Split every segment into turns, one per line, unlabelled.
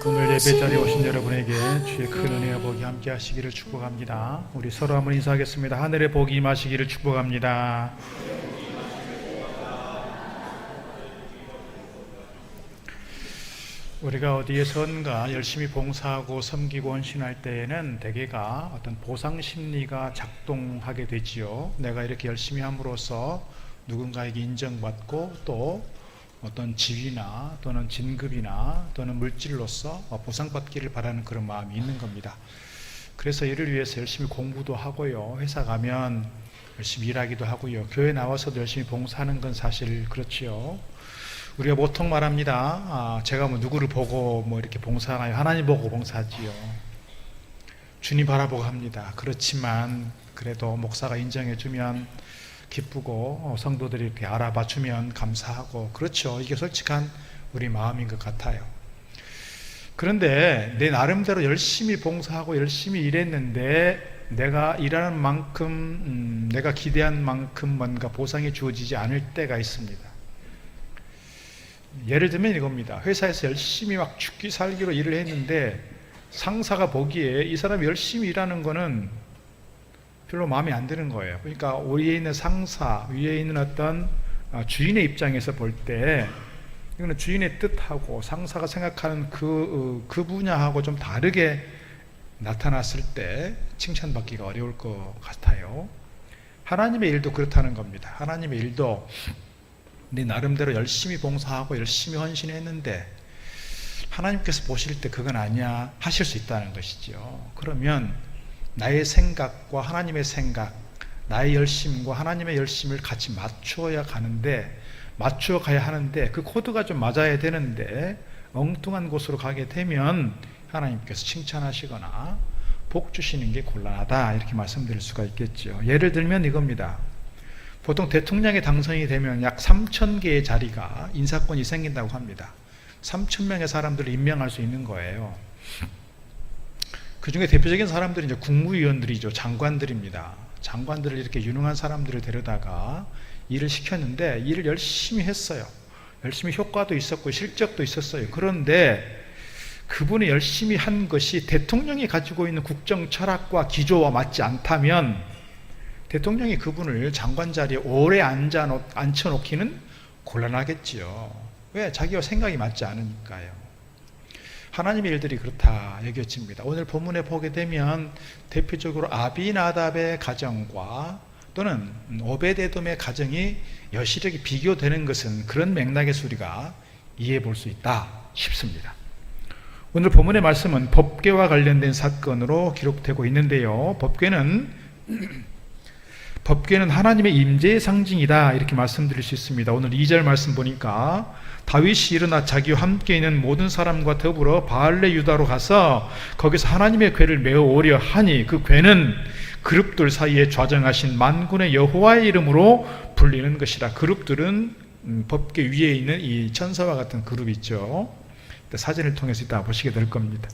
오늘 예배자리에 오신 여러분에게 주의 큰 은혜와 복이 함께 하시기를 축복합니다. 우리 서로 한번 인사하겠습니다. 하늘의 복이 임하시기를 축복합니다. 우리가 어디에선가 열심히 봉사하고 섬기고 헌신할 때에는 대개가 어떤 보상 심리가 작동하게 되지요. 내가 이렇게 열심히 함으로써 누군가에게 인정받고 또 어떤 지위나 또는 진급이나 또는 물질로서 보상받기를 바라는 그런 마음이 있는 겁니다. 그래서 이를 위해서 열심히 공부도 하고요, 회사 가면 열심히 일하기도 하고요, 교회 나와서도 열심히 봉사하는 건 사실 그렇지요. 우리가 보통 말합니다. 제가 누구를 보고 이렇게 봉사하나요? 하나님 보고 봉사하지요. 주님 바라보고 합니다. 그렇지만 그래도 목사가 인정해주면 기쁘고 성도들이 이렇게 알아봐주면 감사하고, 그렇죠. 이게 솔직한 우리 마음인 것 같아요. 그런데 내 나름대로 열심히 봉사하고 열심히 일했는데 내가 일하는 만큼 내가 기대한 만큼 뭔가 보상이 주어지지 않을 때가 있습니다. 예를 들면 이겁니다. 회사에서 열심히 막 죽기 살기로 일을 했는데 상사가 보기에 이 사람이 열심히 일하는 거는 별로 마음에 안 드는 거예요. 그러니까 위에 있는 상사, 위에 있는 어떤 주인의 입장에서 볼 때 이거는 주인의 뜻하고 상사가 생각하는 그 분야하고 좀 다르게 나타났을 때 칭찬받기가 어려울 것 같아요. 하나님의 일도 그렇다는 겁니다. 하나님의 일도 네 나름대로 열심히 봉사하고 열심히 헌신했는데 하나님께서 보실 때 그건 아니야 하실 수 있다는 것이죠. 그러면 나의 생각과 하나님의 생각, 나의 열심과 하나님의 열심을 같이 맞추어야 가야 하는데 그 코드가 좀 맞아야 되는데 엉뚱한 곳으로 가게 되면 하나님께서 칭찬하시거나 복 주시는 게 곤란하다, 이렇게 말씀드릴 수가 있겠죠. 예를 들면 이겁니다. 보통 대통령에 당선이 되면 약 3,000개의 자리가, 인사권이 생긴다고 합니다. 3,000명의 사람들을 임명할 수 있는 거예요. 그 중에 대표적인 사람들이 이제 국무위원들이죠. 장관들입니다. 장관들을 이렇게 유능한 사람들을 데려다가 일을 시켰는데 일을 열심히 했어요. 열심히 효과도 있었고 실적도 있었어요. 그런데 그분이 열심히 한 것이 대통령이 가지고 있는 국정 철학과 기조와 맞지 않다면 대통령이 그분을 장관 자리에 오래 앉혀놓기는 곤란하겠지요. 왜? 자기와 생각이 맞지 않으니까요. 하나님의 일들이 그렇다 여겨집니다. 오늘 본문에 보게 되면 대표적으로 아비나답의 가정과 또는 오베데돔의 가정이 여실하게 비교되는 것은 그런 맥락에서 우리가 이해해 볼 수 있다 싶습니다. 오늘 본문의 말씀은 법궤와 관련된 사건으로 기록되고 있는데요. 법궤는 하나님의 임재의 상징이다, 이렇게 말씀드릴 수 있습니다. 오늘 2절 말씀 보니까 다윗이 일어나 자기와 함께 있는 모든 사람과 더불어 바알레 유다로 가서 거기서 하나님의 궤를 메어 오려 하니 그 궤는 그룹들 사이에 좌정하신 만군의 여호와의 이름으로 불리는 것이라. 그룹들은 법궤 위에 있는 이 천사와 같은 그룹 있죠. 사진을 통해서 이따 보시게 될 겁니다.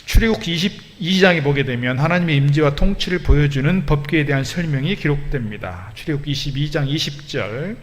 출애굽기 22장에 보게 되면 하나님의 임재와 통치를 보여주는 법궤에 대한 설명이 기록됩니다. 출애굽기 22장 20절,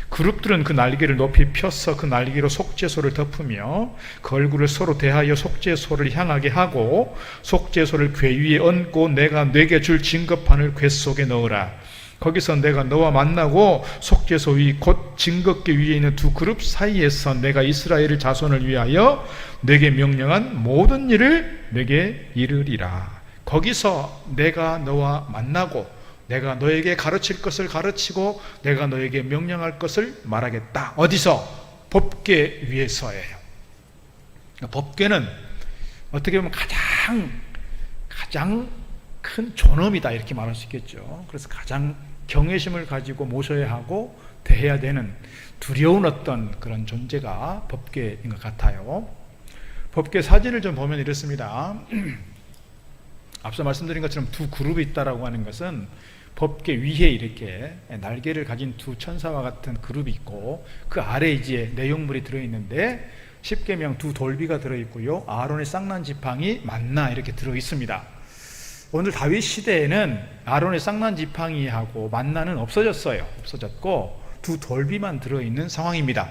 그룹들은 그 날개를 높이 펴서 그 날개로 속죄소를 덮으며 그 얼굴을 서로 대하여 속죄소를 향하게 하고 속죄소를 궤 위에 얹고 내가 네게 줄 증거판을 궤 속에 넣으라. 거기서 내가 너와 만나고 속죄소 위 곧 증거궤 위에 있는 두 그룹 사이에서 내가 이스라엘의 자손을 위하여 내게 명령한 모든 일을 내게 이르리라. 거기서 내가 너와 만나고 내가 너에게 가르칠 것을 가르치고 내가 너에게 명령할 것을 말하겠다. 어디서? 법궤 위에서예요. 법궤는 어떻게 보면 가장 큰 존엄이다, 이렇게 말할 수 있겠죠. 그래서 가장 경외심을 가지고 모셔야 하고 대해야 되는 두려운 어떤 그런 존재가 법궤인 것 같아요. 법궤 사진을 좀 보면 이렇습니다. 앞서 말씀드린 것처럼 두 그룹이 있다라고 하는 것은 법궤 위에 이렇게 날개를 가진 두 천사와 같은 그룹이 있고 그 아래 이제 내용물이 들어있는데 십계명 두 돌비가 들어있고요, 아론의 쌍난 지팡이 만나 이렇게 들어있습니다. 오늘 다윗 시대에는 아론의 쌍난 지팡이하고 만나는 없어졌고 두 돌비만 들어있는 상황입니다.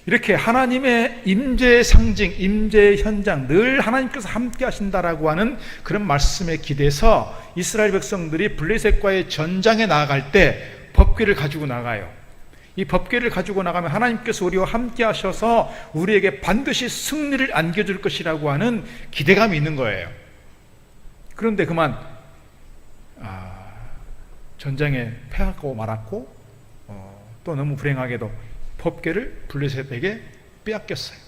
이렇게 하나님의 임재의 상징, 임재의 현장, 늘 하나님께서 함께 하신다라고 하는 그런 말씀에 기대서 이스라엘 백성들이 블레셋과의 전장에 나아갈 때 법궤를 가지고 나가요. 이 법궤를 가지고 나가면 하나님께서 우리와 함께 하셔서 우리에게 반드시 승리를 안겨줄 것이라고 하는 기대감이 있는 거예요. 그런데 그만 전장에 패하고 말았고 또 너무 불행하게도 법궤를 블레셋에게 빼앗겼어요.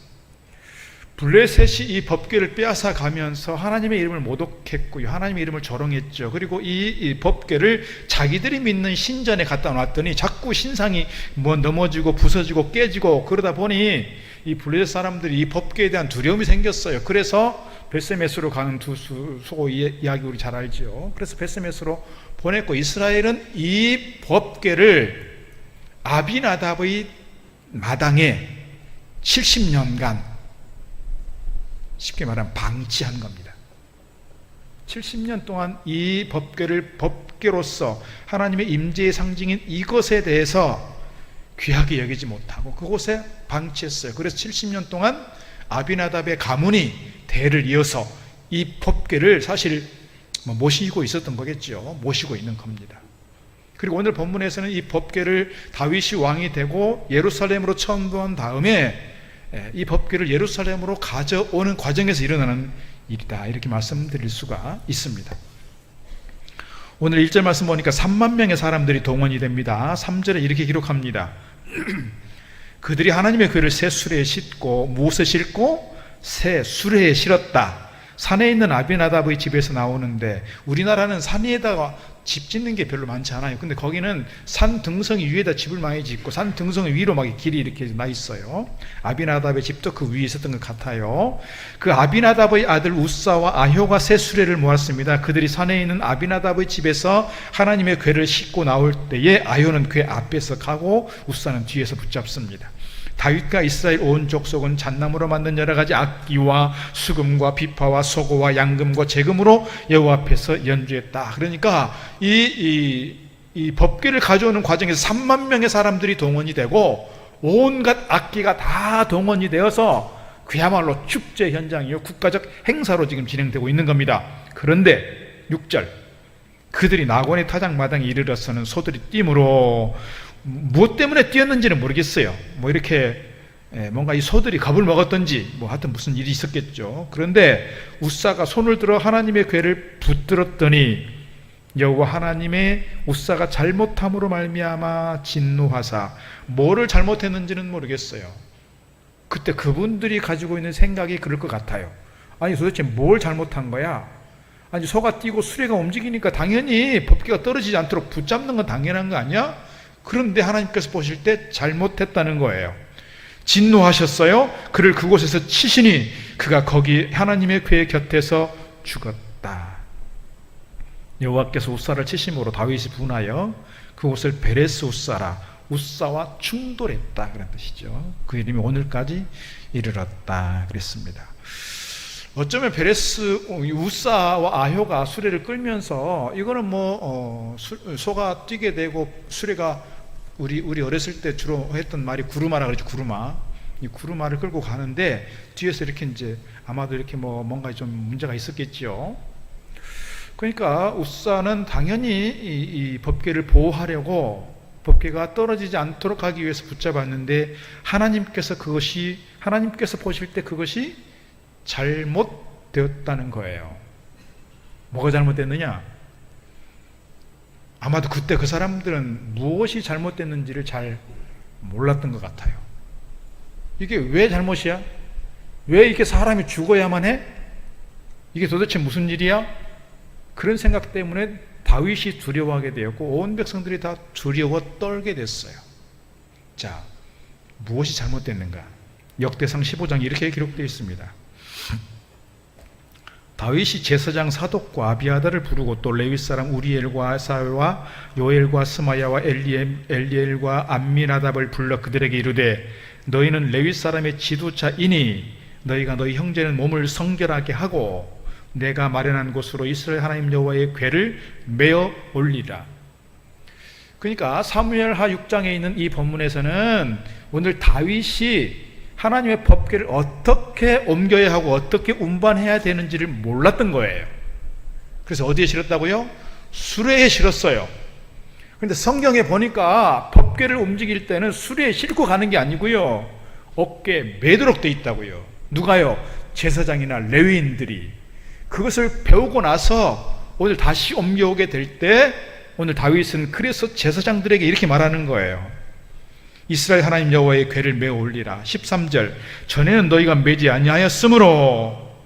블레셋이 이 법궤를 빼앗아 가면서 하나님의 이름을 모독했고요, 하나님의 이름을 조롱했죠. 그리고 이 법궤를 자기들이 믿는 신전에 갖다 놨더니 자꾸 신상이 넘어지고 부서지고 깨지고 그러다 보니 이 블레셋 사람들이 이 법궤에 대한 두려움이 생겼어요. 그래서 벳세메스로 가는 두 수고 이야기 우리 잘 알죠. 그래서 벳세메스로 보냈고, 이스라엘은 이 법궤를 아비나답의 마당에 70년간 쉽게 말하면 방치한 겁니다. 70년 동안 이 법궤를 법궤로서 하나님의 임재의 상징인 이것에 대해서 귀하게 여기지 못하고 그곳에 방치했어요. 그래서 70년 동안 아비나답의 가문이 대를 이어서 이 법궤를 사실 모시고 있었던 거겠죠. 모시고 있는 겁니다. 그리고 오늘 본문에서는 이 법궤를 다윗이 왕이 되고 예루살렘으로 천도한 다음에 이 법궤를 예루살렘으로 가져오는 과정에서 일어나는 일이다, 이렇게 말씀드릴 수가 있습니다. 오늘 1절 말씀 보니까 3만 명의 사람들이 동원이 됩니다. 3절에 이렇게 기록합니다. 그들이 하나님의 궤를 새 수레에 싣고, 무엇에 싣고? 새 수레에 실었다. 산에 있는 아비나답의 집에서 나오는데, 우리나라는 산 위에다가 집 짓는 게 별로 많지 않아요. 근데 거기는 산 등성이 위에다 집을 많이 짓고 산 등성이 위로 막 길이 이렇게 나 있어요. 아비나답의 집도 그 위에 있었던 것 같아요. 그 아비나답의 아들 우사와 아효가 새 수레를 모았습니다. 그들이 산에 있는 아비나답의 집에서 하나님의 궤를 싣고 나올 때에 아효는 궤 앞에서 가고 우사는 뒤에서 붙잡습니다. 다윗과 이스라엘 온 족속은 잣나무로 만든 여러 가지 악기와 수금과 비파와 소고와 양금과 재금으로 여호와 앞에서 연주했다. 그러니까 이 법궤를 가져오는 과정에서 3만 명의 사람들이 동원이 되고 온갖 악기가 다 동원이 되어서 그야말로 축제 현장이요, 국가적 행사로 지금 진행되고 있는 겁니다. 그런데 6절, 그들이 나곤의 타작마당에 이르러서는 소들이 띠므로, 무엇 때문에 뛰었는지는 모르겠어요. 이렇게 뭔가 이 소들이 겁을 먹었던지 하여튼 무슨 일이 있었겠죠. 그런데 우사가 손을 들어 하나님의 궤를 붙들었더니 여호와 하나님의 우사가 잘못함으로 말미암아 진노하사, 뭐를 잘못했는지는 모르겠어요. 그때 그분들이 가지고 있는 생각이 그럴 것 같아요. 아니 도대체 뭘 잘못한 거야? 아니 소가 뛰고 수레가 움직이니까 당연히 법궤가 떨어지지 않도록 붙잡는 건 당연한 거 아니야? 그런데 하나님께서 보실 때 잘못했다는 거예요. 진노하셨어요. 그를 그곳에서 치시니 그가 거기 하나님의 궤 곁에서 죽었다. 여호와께서 우사를 치심으로 다윗이 분하여 그곳을 베레스 우사라, 우사와 충돌했다, 그런 뜻이죠. 그 이름이 오늘까지 이르렀다 그랬습니다. 어쩌면 베레스 우사와 아효가 수레를 끌면서, 이거는 소가 뛰게 되고 수레가 우리 어렸을 때 주로 했던 말이 구루마라 그러죠. 구루마. 이 구루마를 끌고 가는데 뒤에서 이렇게 이제 아마도 이렇게 뭔가 좀 문제가 있었겠죠. 그러니까 우사는 당연히 이 법궤를 보호하려고 법궤가 떨어지지 않도록 하기 위해서 붙잡았는데, 하나님께서 보실 때 그것이 잘못되었다는 거예요. 뭐가 잘못됐느냐? 아마도 그때 그 사람들은 무엇이 잘못됐는지를 잘 몰랐던 것 같아요. 이게 왜 잘못이야? 왜 이렇게 사람이 죽어야만 해? 이게 도대체 무슨 일이야? 그런 생각 때문에 다윗이 두려워하게 되었고 온 백성들이 다 두려워 떨게 됐어요. 자, 무엇이 잘못됐는가? 역대상 15장 이렇게 기록되어 있습니다. 다윗이 제사장 사독과 아비아다를 부르고 또 레위 사람 우리엘과 아사와 요엘과 스마야와 엘리엘과 암미나답을 불러 그들에게 이르되, 너희는 레위 사람의 지도자이니 너희가 너희 형제는 몸을 성결하게 하고 내가 마련한 곳으로 이스라엘 하나님 여호와의 궤를 메어 올리라. 그러니까 사무엘하 6장에 있는 이 본문에서는 오늘 다윗이 하나님의 법궤를 어떻게 옮겨야 하고 어떻게 운반해야 되는지를 몰랐던 거예요. 그래서 어디에 실었다고요? 수레에 실었어요. 그런데 성경에 보니까 법궤를 움직일 때는 수레에 싣고 가는 게 아니고요, 어깨에 매도록 돼 있다고요. 누가요? 제사장이나 레위인들이. 그것을 배우고 나서 오늘 다시 옮겨오게 될 때 오늘 다윗은 그래서 제사장들에게 이렇게 말하는 거예요. 이스라엘 하나님 여호와의 궤를 메어 올리라. 13절, 전에는 너희가 매지 아니하였으므로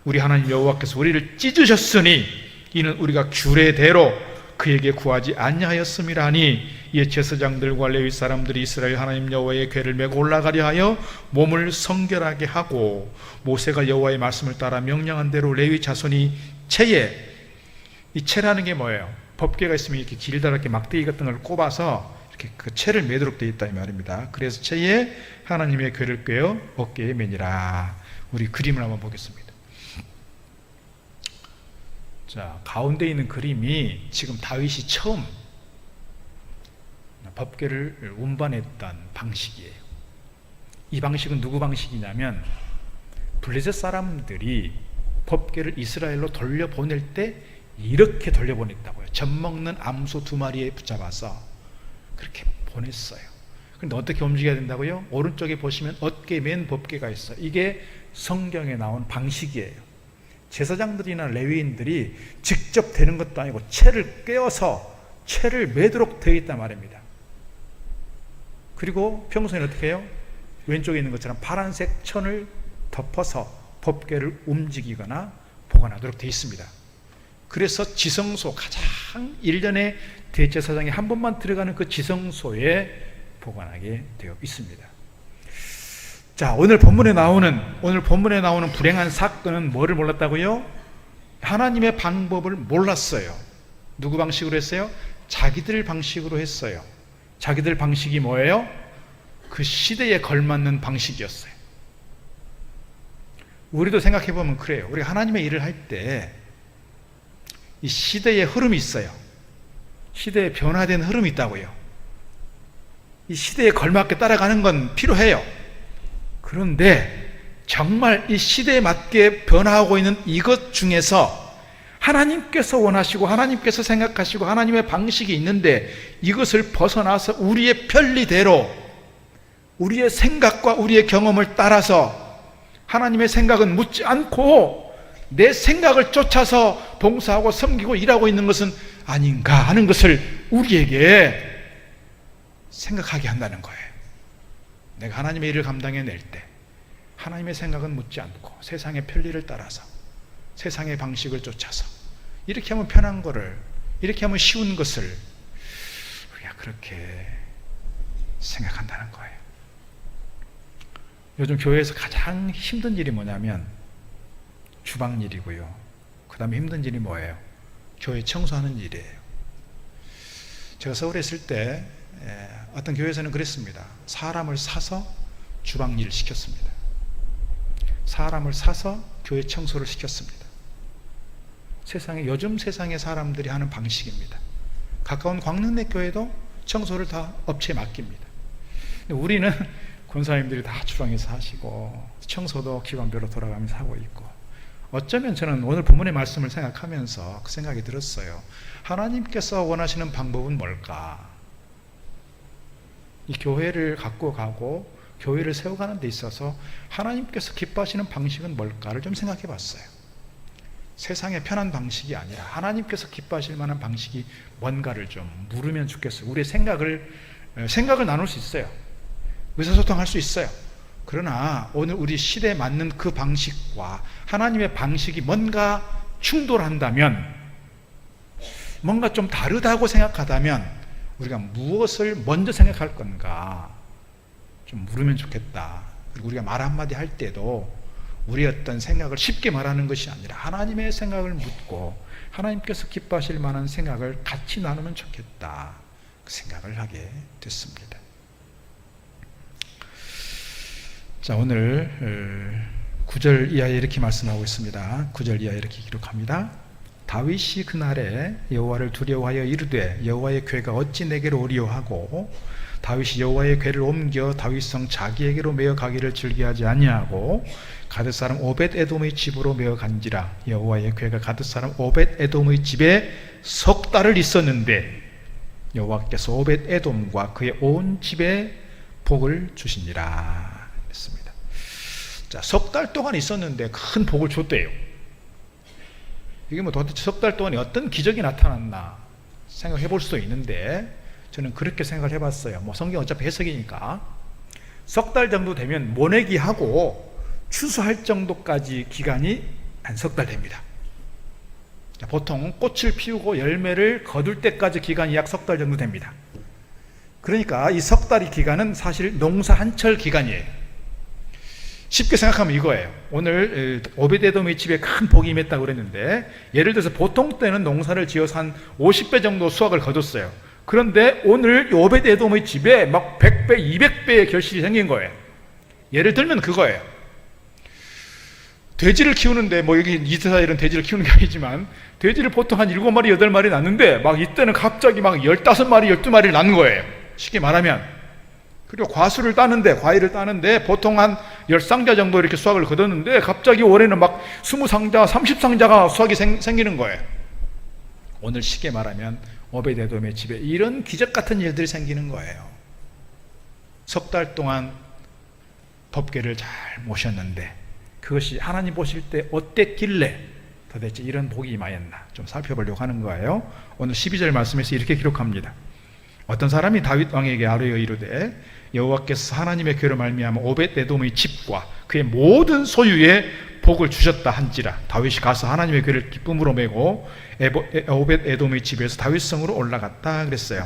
우리 하나님 여호와께서 우리를 찢으셨으니 이는 우리가 규례대로 그에게 구하지 아니하였음이라 하니, 이에 제사장들과 레위 사람들이 이스라엘 하나님 여호와의 궤를 메고 올라가려 하여 몸을 성결하게 하고, 모세가 여호와의 말씀을 따라 명령한 대로 레위 자손이 채에, 이 채라는 게 뭐예요? 법궤가 있으면 이렇게 길다랗게 막대기 같은 걸 꼽아서 이렇게 그 채를 매도록 되어 있다 이 말입니다. 그래서 채에 하나님의 궤를 꿰어 어깨에 매니라. 우리 그림을 한번 보겠습니다. 자, 가운데 있는 그림이 지금 다윗이 처음 법궤를 운반했던 방식이에요. 이 방식은 누구 방식이냐면, 블레셋 사람들이 법궤를 이스라엘로 돌려보낼 때 이렇게 돌려보냈다고요. 젖먹는 암소 2마리에 붙잡아서 그렇게 보냈어요. 그런데 어떻게 움직여야 된다고요? 오른쪽에 보시면 어깨에 맨 법궤가 있어요. 이게 성경에 나온 방식이에요. 제사장들이나 레위인들이 직접 되는 것도 아니고 채를 꿰어서 채를 매도록 되어 있단 말입니다. 그리고 평소에는 어떻게 해요? 왼쪽에 있는 것처럼 파란색 천을 덮어서 법궤를 움직이거나 보관하도록 되어 있습니다. 그래서 지성소, 가장 1년에 대제사장이 한 번만 들어가는 그 지성소에 보관하게 되어 있습니다. 자, 오늘 본문에 나오는 불행한 사건은 뭐를 몰랐다고요? 하나님의 방법을 몰랐어요. 누구 방식으로 했어요? 자기들 방식으로 했어요. 자기들 방식이 뭐예요? 그 시대에 걸맞는 방식이었어요. 우리도 생각해 보면 그래요. 우리가 하나님의 일을 할 때 이 시대의 흐름이 있어요. 시대에 변화된 흐름이 있다고요. 이 시대에 걸맞게 따라가는 건 필요해요. 그런데 정말 이 시대에 맞게 변화하고 있는 이것 중에서 하나님께서 원하시고 하나님께서 생각하시고 하나님의 방식이 있는데, 이것을 벗어나서 우리의 편리대로 우리의 생각과 우리의 경험을 따라서 하나님의 생각은 묻지 않고 내 생각을 쫓아서 봉사하고 섬기고 일하고 있는 것은 아닌가 하는 것을 우리에게 생각하게 한다는 거예요. 내가 하나님의 일을 감당해낼 때 하나님의 생각은 묻지 않고 세상의 편리를 따라서 세상의 방식을 쫓아서 이렇게 하면 편한 거를, 이렇게 하면 쉬운 것을 우리가 그렇게 생각한다는 거예요. 요즘 교회에서 가장 힘든 일이 뭐냐면 주방 일이고요. 그 다음에 힘든 일이 뭐예요? 교회 청소하는 일이에요. 제가 서울에 있을 때 어떤 교회에서는 그랬습니다. 사람을 사서 주방 일을 시켰습니다. 사람을 사서 교회 청소를 시켰습니다. 요즘 세상의 사람들이 하는 방식입니다. 가까운 광릉내 교회도 청소를 다 업체에 맡깁니다. 우리는 권사님들이 다 주방에서 하시고 청소도 기관별로 돌아가면서 하고 있고, 어쩌면 저는 오늘 본문의 말씀을 생각하면서 그 생각이 들었어요. 하나님께서 원하시는 방법은 뭘까? 이 교회를 갖고 가고 교회를 세워가는 데 있어서 하나님께서 기뻐하시는 방식은 뭘까를 좀 생각해 봤어요. 세상의 편한 방식이 아니라 하나님께서 기뻐하실 만한 방식이 뭔가를 좀 물으면 좋겠어요. 우리의 생각을 나눌 수 있어요. 의사소통할 수 있어요. 그러나 오늘 우리 시대에 맞는 그 방식과 하나님의 방식이 뭔가 충돌한다면, 뭔가 좀 다르다고 생각하다면 우리가 무엇을 먼저 생각할 건가 좀 물으면 좋겠다. 그리고 우리가 말 한마디 할 때도 우리의 어떤 생각을 쉽게 말하는 것이 아니라 하나님의 생각을 묻고 하나님께서 기뻐하실 만한 생각을 같이 나누면 좋겠다, 그 생각을 하게 됐습니다. 자, 오늘 9절 이하에 이렇게 말씀하고 있습니다. 9절 이하에 이렇게 기록합니다. 다윗이 그날에 여호와를 두려워하여 이르되 여호와의 궤가 어찌 내게로 오리오하고 다윗이 여호와의 궤를 옮겨 다윗성 자기에게로 메어 가기를 즐겨하지 아니하고 가드 사람 오벳 에돔의 집으로 메어 간지라. 여호와의 궤가 가드 사람 오벳 에돔의 집에 석 달을 있었는데 여호와께서 오벳 에돔과 그의 온 집에 복을 주시니라 했습니다. 자, 석 달 동안 있었는데 큰 복을 줬대요. 이게 뭐 도대체 석 달 동안에 어떤 기적이 나타났나 생각해 볼 수도 있는데 저는 그렇게 생각을 해봤어요. 뭐 성경 어차피 해석이니까 석 달 정도 되면 모내기하고 추수할 정도까지 기간이 한 석 달 됩니다. 보통 꽃을 피우고 열매를 거둘 때까지 기간이 약 석 달 정도 됩니다. 그러니까 이 석 달의 기간은 사실 농사 한철 기간이에요. 쉽게 생각하면 이거예요. 오늘 오벳에돔의 집에 큰 복이 임했다고 그랬는데 예를 들어서 보통 때는 농사를 지어서 한 50배 정도 수확을 거뒀어요. 그런데 오늘 오벳에돔의 집에 막 100배, 200배의 결실이 생긴 거예요. 예를 들면 그거예요. 돼지를 키우는데 뭐 여기 이스라엘은 돼지를 키우는 게 아니지만 돼지를 보통 한 7마리, 8마리 낳는데 막 이때는 갑자기 막 15마리, 12마리를 낳는 거예요. 쉽게 말하면. 그리고 과수를 따는데, 과일을 따는데 보통 한 10상자 정도 이렇게 수확을 거뒀는데 갑자기 올해는 막 20상자, 30상자가 수확이 생기는 거예요. 오늘 쉽게 말하면 오벳에돔의 집에 이런 기적 같은 일들이 생기는 거예요. 석 달 동안 법궤를 잘 모셨는데 그것이 하나님 보실 때 어땠길래 도대체 이런 복이 임하였나 좀 살펴보려고 하는 거예요. 오늘 12절 말씀에서 이렇게 기록합니다. 어떤 사람이 다윗 왕에게 아뢰어 이르되 여호와께서 하나님의 궤로 말미암아 오벳에돔의 집과 그의 모든 소유에 복을 주셨다 한지라. 다윗이 가서 하나님의 궤를 기쁨으로 메고 오벳에돔의 집에서 다윗성으로 올라갔다 그랬어요.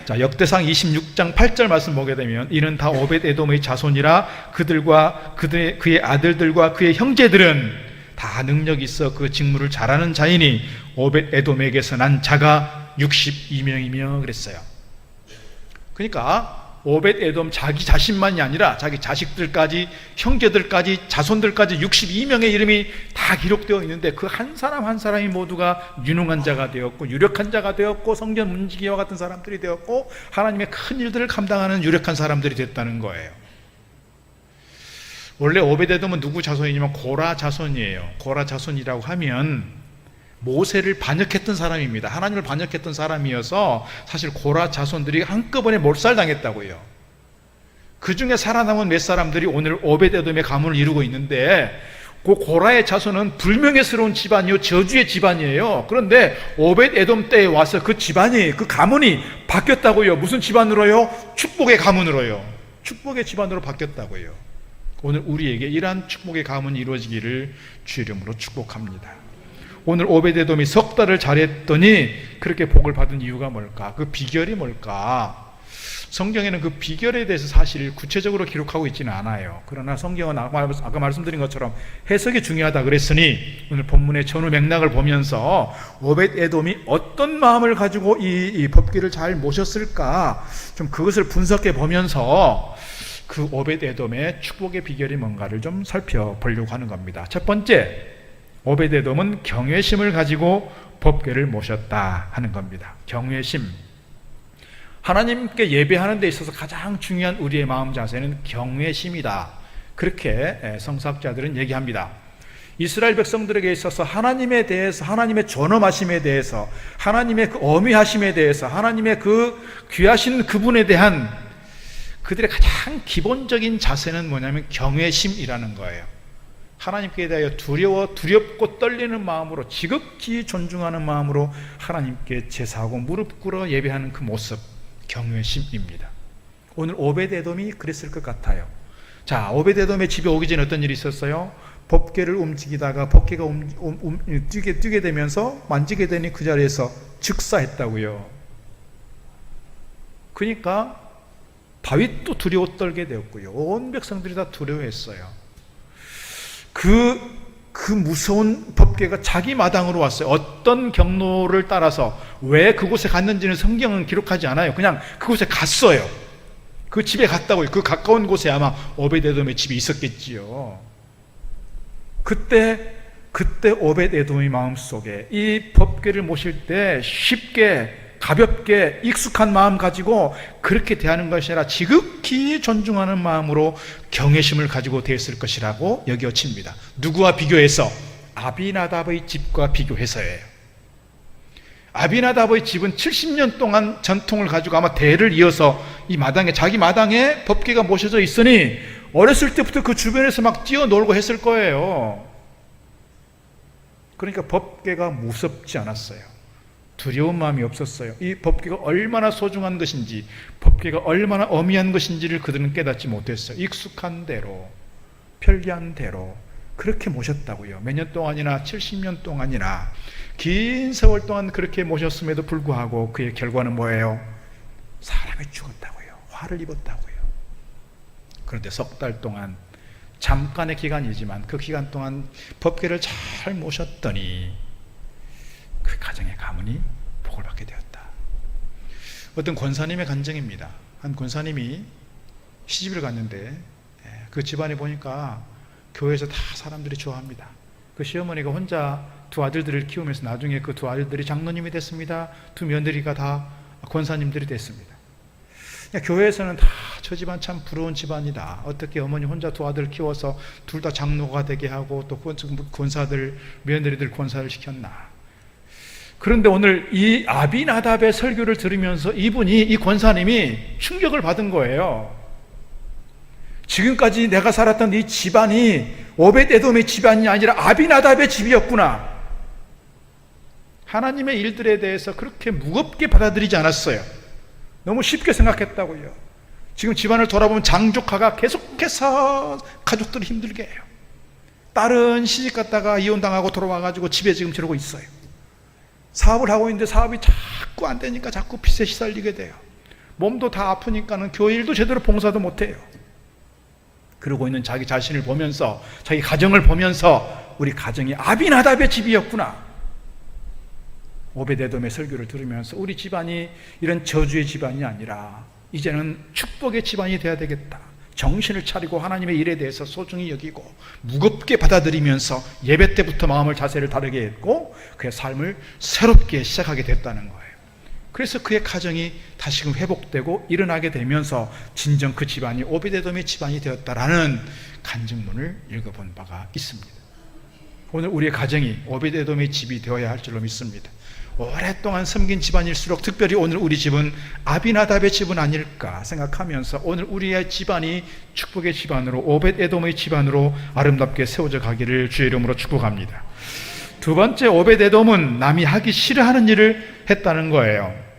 자, 역대상 26장 8절 말씀 보게 되면 이는 다 오벳에돔의 자손이라 그들과 그의 아들들과 그의 형제들은 다 능력이 있어 그 직무를 잘하는 자이니 오벳에돔에게서 난 자가 62명이며 그랬어요. 그러니까 오벳에돔 자기 자신만이 아니라 자기 자식들까지 형제들까지 자손들까지 62명의 이름이 다 기록되어 있는데 그 한 사람 한 사람이 모두가 유능한 자가 되었고 유력한 자가 되었고 성전 문지기와 같은 사람들이 되었고 하나님의 큰 일들을 감당하는 유력한 사람들이 됐다는 거예요. 원래 오벳에돔은 누구 자손이냐면 고라 자손이에요. 고라 자손이라고 하면 모세를 반역했던 사람입니다. 하나님을 반역했던 사람이어서 사실 고라 자손들이 한꺼번에 몰살당했다고요. 그 중에 살아남은 몇 사람들이 오늘 오벳에돔의 가문을 이루고 있는데 그 고라의 자손은 불명예스러운 집안이요 저주의 집안이에요. 그런데 오벳에돔 때에 와서 그 집안이 그 가문이 바뀌었다고요. 무슨 집안으로요? 축복의 가문으로요. 축복의 집안으로 바뀌었다고요. 오늘 우리에게 이러한 축복의 가문이 이루어지기를 주의 이름으로 축복합니다. 오늘 오벳에돔이 석 달을 잘했더니 그렇게 복을 받은 이유가 뭘까? 그 비결이 뭘까? 성경에는 그 비결에 대해서 사실 구체적으로 기록하고 있지는 않아요. 그러나 성경은 아까 말씀드린 것처럼 해석이 중요하다 그랬으니 오늘 본문의 전후 맥락을 보면서 오벳에돔이 어떤 마음을 가지고 이 법궤를 잘 모셨을까 좀 그것을 분석해 보면서 그 오벳에돔의 축복의 비결이 뭔가를 좀 살펴보려고 하는 겁니다. 첫 번째, 오벳에돔은 경외심을 가지고 법궤를 모셨다 하는 겁니다. 경외심. 하나님께 예배하는 데 있어서 가장 중요한 우리의 마음 자세는 경외심이다. 그렇게 성서학자들은 얘기합니다. 이스라엘 백성들에게 있어서 하나님에 대해서, 하나님의 존엄하심에 대해서, 하나님의 그 어미하심에 대해서, 하나님의 그 귀하신 그분에 대한 그들의 가장 기본적인 자세는 뭐냐면 경외심이라는 거예요. 하나님께 대하여 두렵고 떨리는 마음으로 지극히 존중하는 마음으로 하나님께 제사하고 무릎 꿇어 예배하는 그 모습, 경외심입니다. 오늘 오벳에돔이 그랬을 것 같아요. 자, 오벳에돔의 집에 오기 전에 어떤 일이 있었어요? 법궤를 움직이다가 법궤가 뛰게 되면서 만지게 되니 그 자리에서 즉사했다고요. 그러니까 다윗도 두려워 떨게 되었고요. 온 백성들이 다 두려워했어요. 그 무서운 법궤가 자기 마당으로 왔어요. 어떤 경로를 따라서 왜 그곳에 갔는지는 성경은 기록하지 않아요. 그냥 그곳에 갔어요. 그 집에 갔다고요. 그 가까운 곳에 아마 오벳에돔의 집이 있었겠지요. 그때 그때 오벳에돔의 마음속에 이 법궤를 모실 때 쉽게 가볍게 익숙한 마음 가지고 그렇게 대하는 것이 아니라 지극히 존중하는 마음으로 경외심을 가지고 대했을 것이라고 여겨집니다. 누구와 비교해서? 아비나답의 집과 비교해서예요. 아비나답의 집은 70년 동안 전통을 가지고 아마 대를 이어서 이 마당에, 자기 마당에 법궤가 모셔져 있으니 어렸을 때부터 그 주변에서 막 뛰어놀고 했을 거예요. 그러니까 법궤가 무섭지 않았어요. 두려운 마음이 없었어요. 이 법궤가 얼마나 소중한 것인지, 법궤가 얼마나 어미한 것인지를 그들은 깨닫지 못했어요. 익숙한 대로, 편리한 대로 그렇게 모셨다고요. 몇 년 동안이나 70년 동안이나 긴 세월 동안 그렇게 모셨음에도 불구하고 그의 결과는 뭐예요? 사람이 죽었다고요. 화를 입었다고요. 그런데 석 달 동안, 잠깐의 기간이지만 그 기간 동안 법궤를 잘 모셨더니 그 가정의 가문이 복을 받게 되었다. 어떤 권사님의 간증입니다. 한 권사님이 시집을 갔는데 그 집안에 보니까 교회에서 다 사람들이 좋아합니다. 그 시어머니가 혼자 두 아들들을 키우면서 나중에 그 두 아들들이 장로님이 됐습니다. 두 며느리가 다 권사님들이 됐습니다. 교회에서는 다 저 집안 참 부러운 집안이다. 어떻게 어머니 혼자 두 아들 키워서 둘 다 장로가 되게 하고 또 권사들, 며느리들 권사를 시켰나. 그런데 오늘 이 아비나답의 설교를 들으면서 이 권사님이 충격을 받은 거예요. 지금까지 내가 살았던 이 집안이 오벳에돔의 집안이 아니라 아비나답의 집이었구나. 하나님의 일들에 대해서 그렇게 무겁게 받아들이지 않았어요. 너무 쉽게 생각했다고요. 지금 집안을 돌아보면 장조카가 계속해서 가족들을 힘들게 해요. 딸은 시집 갔다가 이혼당하고 돌아와가지고 집에 지금 저러고 있어요. 사업을 하고 있는데 사업이 자꾸 안 되니까 자꾸 빚에 시달리게 돼요. 몸도 다 아프니까는 교회 일도 제대로 봉사도 못해요. 그러고 있는 자기 자신을 보면서, 자기 가정을 보면서 우리 가정이 아비나답의 집이었구나. 오벳에돔의 설교를 들으면서 우리 집안이 이런 저주의 집안이 아니라 이제는 축복의 집안이 되어야 되겠다. 정신을 차리고 하나님의 일에 대해서 소중히 여기고 무겁게 받아들이면서 예배 때부터 마음을, 자세를 다르게 했고 그의 삶을 새롭게 시작하게 됐다는 거예요. 그래서 그의 가정이 다시금 회복되고 일어나게 되면서 진정 그 집안이 오벳에돔의 집안이 되었다라는 간증문을 읽어본 바가 있습니다. 오늘 우리의 가정이 오벳에돔의 집이 되어야 할 줄로 믿습니다. 오랫동안 섬긴 집안일수록 특별히 오늘 우리 집은 아비나답의 집은 아닐까 생각하면서 오늘 우리의 집안이 축복의 집안으로, 오벳에돔의 집안으로 아름답게 세워져 가기를 주의 이름으로 축복합니다. 두 번째, 오벳에돔은 남이 하기 싫어하는 일을 했다는 거예요.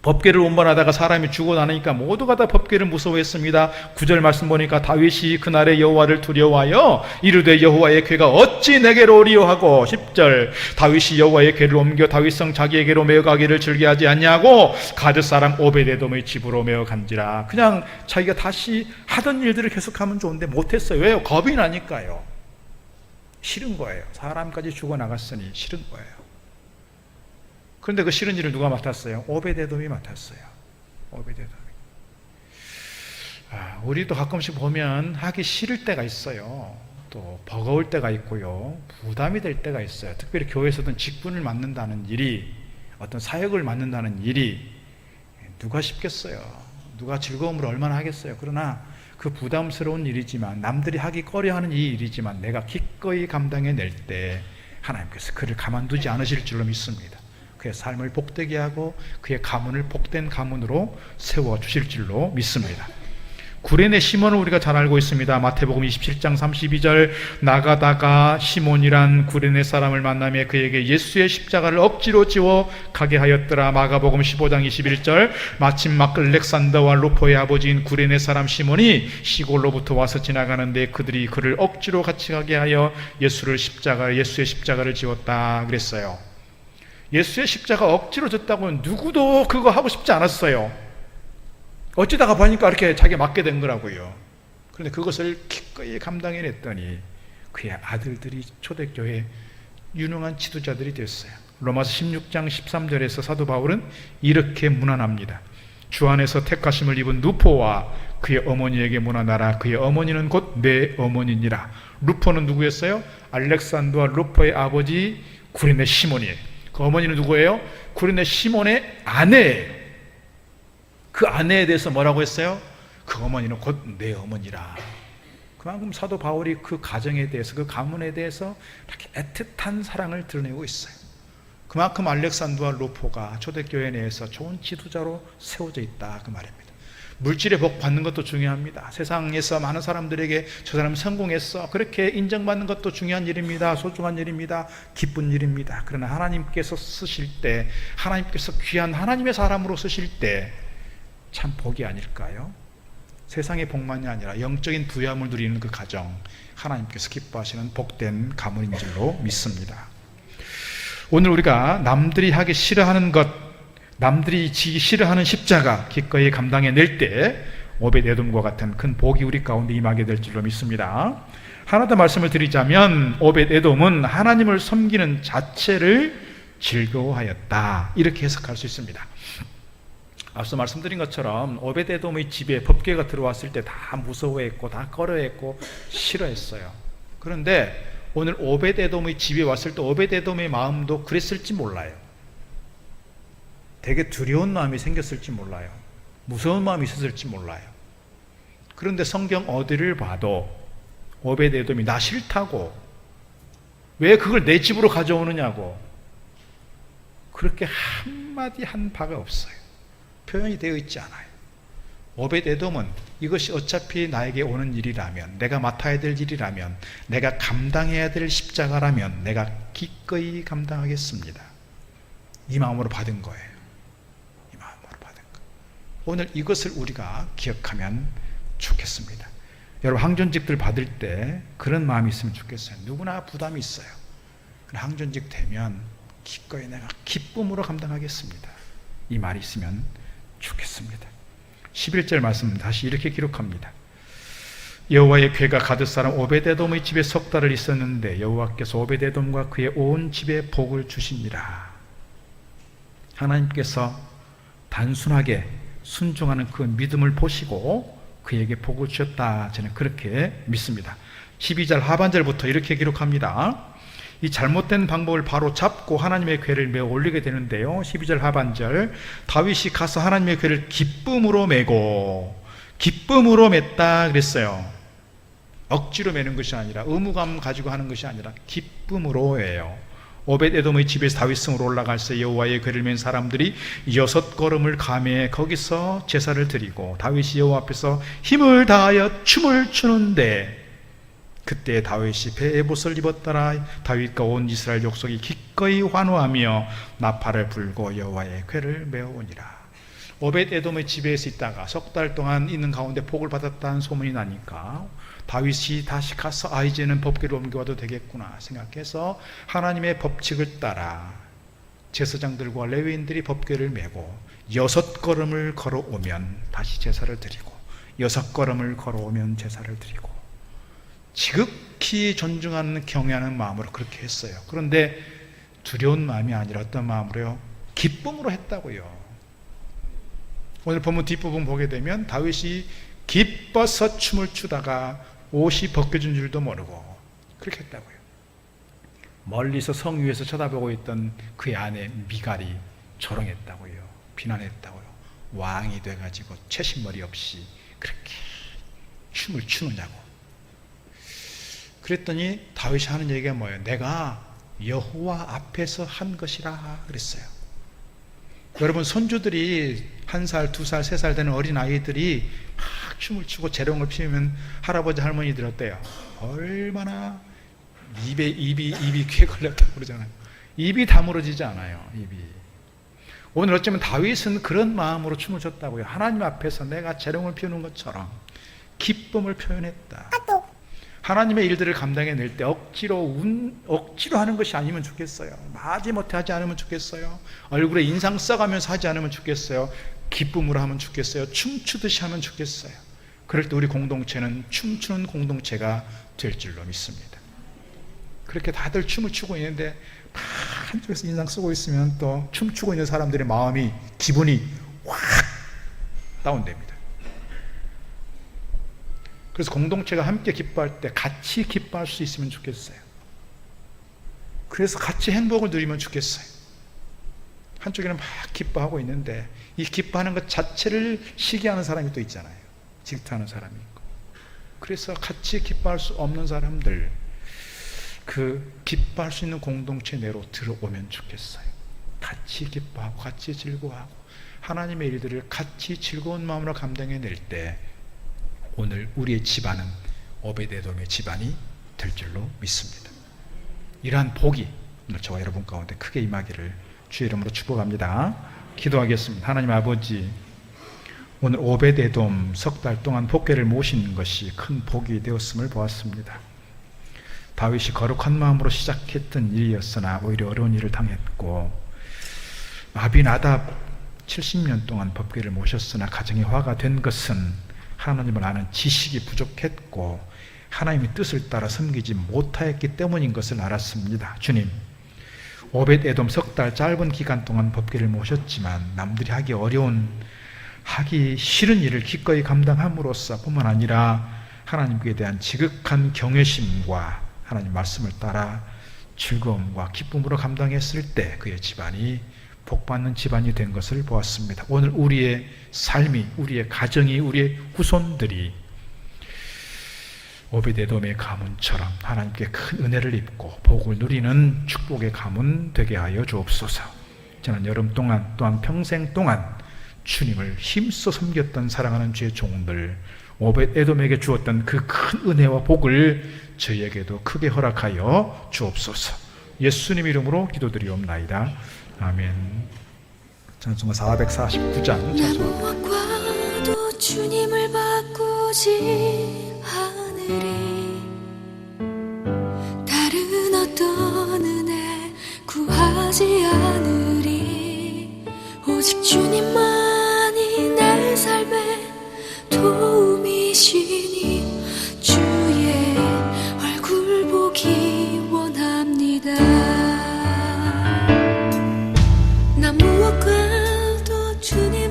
법궤를 운반하다가 사람이 죽고 나니까 모두가 다 법궤를 무서워했습니다. 9절 말씀 보니까 다윗이 그날의 여호와를 두려워하여 이르되 여호와의 궤가 어찌 내게로 오리요 하고, 10절 다윗이 여호와의 궤를 옮겨 다윗성 자기에게로 메어가기를 즐겨하지 않냐고 가드 사람 오벳에돔의 집으로 메어간지라. 그냥 자기가 다시 하던 일들을 계속하면 좋은데 못했어요. 왜요? 겁이 나니까요. 싫은 거예요. 사람까지 죽어나갔으니 싫은 거예요. 그런데 그 싫은 일을 누가 맡았어요? 오벳에돔이 맡았어요. 오벳에돔이. 우리도 가끔씩 보면 하기 싫을 때가 있어요. 또 버거울 때가 있고요. 부담이 될 때가 있어요. 특별히 교회에서든 직분을 맡는다는 일이, 어떤 사역을 맡는다는 일이 누가 쉽겠어요. 누가 즐거움을 얼마나 하겠어요. 그러나 그 부담스러운 일이지만, 남들이 하기 꺼려하는 이 일이지만 내가 기꺼이 감당해낼 때 하나님께서 그를 가만두지 않으실 줄로 믿습니다. 그의 삶을 복되게 하고 그의 가문을 복된 가문으로 세워주실 줄로 믿습니다. 구레네 시몬을 우리가 잘 알고 있습니다. 마태복음 27장 32절 나가다가 시몬이란 구레네 사람을 만나며 그에게 예수의 십자가를 억지로 지워 가게 하였더라. 마가복음 15장 21절 마침 막 알렉산더와 루포의 아버지인 구레네 사람 시몬이 시골로부터 와서 지나가는데 그들이 그를 억지로 같이 가게 하여 예수의 십자가를 지웠다 그랬어요. 예수의 십자가 억지로 졌다고 누구도 그거 하고 싶지 않았어요. 어찌다가 보니까 이렇게 자기가 맞게 된 거라고요. 그런데 그것을 기꺼이 감당해냈더니 그의 아들들이 초대교회 유능한 지도자들이 됐어요. 로마서 16장 13절에서 사도 바울은 이렇게 문안합니다. 주 안에서 택하심을 입은 누포와 그의 어머니에게 문안하라. 그의 어머니는 곧 내 어머니니라. 루포는 누구였어요? 알렉산더와 루포의 아버지 구레네 시몬이에요. 그 어머니는 누구예요? 구레네 시몬의 아내예요. 그 아내에 대해서 뭐라고 했어요? 그 어머니는 곧 내 어머니라. 그만큼 사도 바울이 그 가정에 대해서, 그 가문에 대해서 이렇게 애틋한 사랑을 드러내고 있어요. 그만큼 알렉산더와 루포가 초대교회 내에서 좋은 지도자로 세워져 있다, 그 말입니다. 물질의 복 받는 것도 중요합니다. 세상에서 많은 사람들에게 저 사람 성공했어, 그렇게 인정받는 것도 중요한 일입니다. 소중한 일입니다. 기쁜 일입니다. 그러나 하나님께서 쓰실 때, 하나님께서 귀한 하나님의 사람으로 쓰실 때 참 복이 아닐까요? 세상의 복만이 아니라 영적인 부유함을 누리는 그 가정, 하나님께서 기뻐하시는 복된 가문인 줄로 믿습니다. 오늘 우리가 남들이 하기 싫어하는 것, 남들이 지기 싫어하는 십자가 기꺼이 감당해낼 때 오벳에돔과 같은 큰 복이 우리 가운데 임하게 될 줄로 믿습니다. 하나 더 말씀을 드리자면 오벳에돔은 하나님을 섬기는 자체를 즐거워하였다, 이렇게 해석할 수 있습니다. 앞서 말씀드린 것처럼 오벳에돔의 집에 법궤가 들어왔을 때 다 무서워했고 다 꺼려했고 싫어했어요. 그런데 오늘 오벳에돔의 집에 왔을 때 오벳에돔의 마음도 그랬을지 몰라요. 되게 두려운 마음이 생겼을지 몰라요. 무서운 마음이 있었을지 몰라요. 그런데 성경 어디를 봐도 오벳에돔이 나 싫다고, 왜 그걸 내 집으로 가져오느냐고 그렇게 한마디 한 바가 없어요. 표현이 되어 있지 않아요. 오벳에돔은 이것이 어차피 나에게 오는 일이라면, 내가 맡아야 될 일이라면, 내가 감당해야 될 십자가라면 내가 기꺼이 감당하겠습니다, 이 마음으로 받은 거예요. 이 마음으로 받은 거. 오늘 이것을 우리가 기억하면 좋겠습니다. 여러분, 항전직들 받을 때 그런 마음이 있으면 좋겠어요. 누구나 부담이 있어요. 항전직 되면 기꺼이 내가 기쁨으로 감당하겠습니다, 이 말이 있으면 좋겠습니다. 11절 말씀 다시 이렇게 기록합니다. 여호와의 궤가 가드 사람 오벳에돔의 집에 석 달을 있었는데 여호와께서 오벳에돔과 그의 온 집에 복을 주시니라. 하나님께서 단순하게 순종하는 그 믿음을 보시고 그에게 복을 주셨다, 저는 그렇게 믿습니다. 12절 하반절부터 이렇게 기록합니다. 이 잘못된 방법을 바로 잡고 하나님의 궤를 메어 올리게 되는데요, 12절 하반절, 다윗이 가서 하나님의 궤를 기쁨으로 메고, 기쁨으로 맸다 그랬어요. 억지로 매는 것이 아니라, 의무감 가지고 하는 것이 아니라 기쁨으로 해요. 오벳에돔의 집에서 다윗성으로 올라갈 때 여호와의 궤를 맨 사람들이 6걸음을 가매해 거기서 제사를 드리고 다윗이 여호와 앞에서 힘을 다하여 춤을 추는데, 그때 다윗이 베옷을 입었더라. 다윗과 온 이스라엘 족속이 기꺼이 환호하며 나팔을 불고 여호와의 궤를 메어오니라. 오벳에돔의 집에서 있다가 석 달 동안 있는 가운데 복을 받았다는 소문이 나니까 다윗이 다시 가서 이제는 법궤를 옮겨와도 되겠구나 생각해서 하나님의 법칙을 따라 제사장들과 레위인들이 법궤를 메고 6걸음을 걸어오면 다시 제사를 드리고 6걸음을 걸어오면 제사를 드리고 지극히 존중하는 경외하는 마음으로 그렇게 했어요. 그런데 두려운 마음이 아니라 어떤 마음으로요? 기쁨으로 했다고요. 오늘 본문 뒷부분 보게 되면 다윗이 기뻐서 춤을 추다가 옷이 벗겨진 줄도 모르고 그렇게 했다고요. 멀리서 성 위에서 쳐다보고 있던 그의 아내 미갈이 조롱했다고요. 비난했다고요. 왕이 돼가지고 채신머리 없이 그렇게 춤을 추느냐고. 그랬더니 다윗이 하는 얘기가 뭐예요? 내가 여호와 앞에서 한 것이라 그랬어요. 여러분, 손주들이 1살, 2살, 3살 되는 어린 아이들이 막 춤을 추고 재롱을 피우면 할아버지 할머니들 어때요? 얼마나 입이 귀에 걸렸다고 그러잖아요. 입이 다물어지지 않아요. 입이. 오늘 어쩌면 다윗은 그런 마음으로 춤을 췄다고요. 하나님 앞에서 내가 재롱을 피우는 것처럼 기쁨을 표현했다. 하나님의 일들을 감당해낼 때 억지로 하는 것이 아니면 좋겠어요. 마지못해 하지 않으면 좋겠어요. 얼굴에 인상 써가면서 하지 않으면 좋겠어요. 기쁨으로 하면 좋겠어요. 춤추듯이 하면 좋겠어요. 그럴 때 우리 공동체는 춤추는 공동체가 될 줄로 믿습니다. 그렇게 다들 춤을 추고 있는데 한쪽에서 인상 쓰고 있으면 또 춤추고 있는 사람들의 마음이, 기분이 확 다운됩니다. 그래서 공동체가 함께 기뻐할 때 같이 기뻐할 수 있으면 좋겠어요. 그래서 같이 행복을 누리면 좋겠어요. 한쪽에는 막 기뻐하고 있는데 이 기뻐하는 것 자체를 시기하는 사람이 또 있잖아요. 질투하는 사람이 있고. 그래서 같이 기뻐할 수 없는 사람들, 그 기뻐할 수 있는 공동체 내로 들어오면 좋겠어요. 같이 기뻐하고 같이 즐거워하고 하나님의 일들을 같이 즐거운 마음으로 감당해낼 때 오늘 우리의 집안은 오베데돔의 집안이 될 줄로 믿습니다. 이러한 복이 오늘 저와 여러분 가운데 크게 임하기를 주의 이름으로 축복합니다. 기도하겠습니다. 하나님 아버지, 오늘 오베데돔 석 달 동안 복궤를 모신 것이 큰 복이 되었음을 보았습니다. 다윗이 거룩한 마음으로 시작했던 일이었으나 오히려 어려운 일을 당했고, 아비나답 70년 동안 법궤를 모셨으나 가정이 화가 된 것은 하나님을 아는 지식이 부족했고 하나님의 뜻을 따라 섬기지 못하였기 때문인 것을 알았습니다. 주님, 오벳에돔 석 달 짧은 기간 동안 법궤를 모셨지만 남들이 하기 어려운, 하기 싫은 일을 기꺼이 감당함으로써 뿐만 아니라 하나님께 대한 지극한 경외심과 하나님 말씀을 따라 즐거움과 기쁨으로 감당했을 때 그의 집안이 복받는 집안이 된 것을 보았습니다. 오늘 우리의 삶이, 우리의 가정이, 우리의 후손들이 오베데돔의 가문처럼 하나님께 큰 은혜를 입고 복을 누리는 축복의 가문 되게 하여 주옵소서. 저는 여름 동안 또한 평생 동안 주님을 힘써 섬겼던 사랑하는 주의 종들, 오벳에돔에게 주었던 그 큰 은혜와 복을 저희에게도 크게 허락하여 주옵소서. 예수님 이름으로 기도드리옵나이다. 아멘. 찬송가 449장 찬송합니다.
무엇과도 주님을 바꾸지 않으리. 다른 어떤 은혜 구하지 않으리. 오직 주님만이 내 삶의 도움이시니 주의 얼굴 보기 원합니다. 나 무엇과도 주님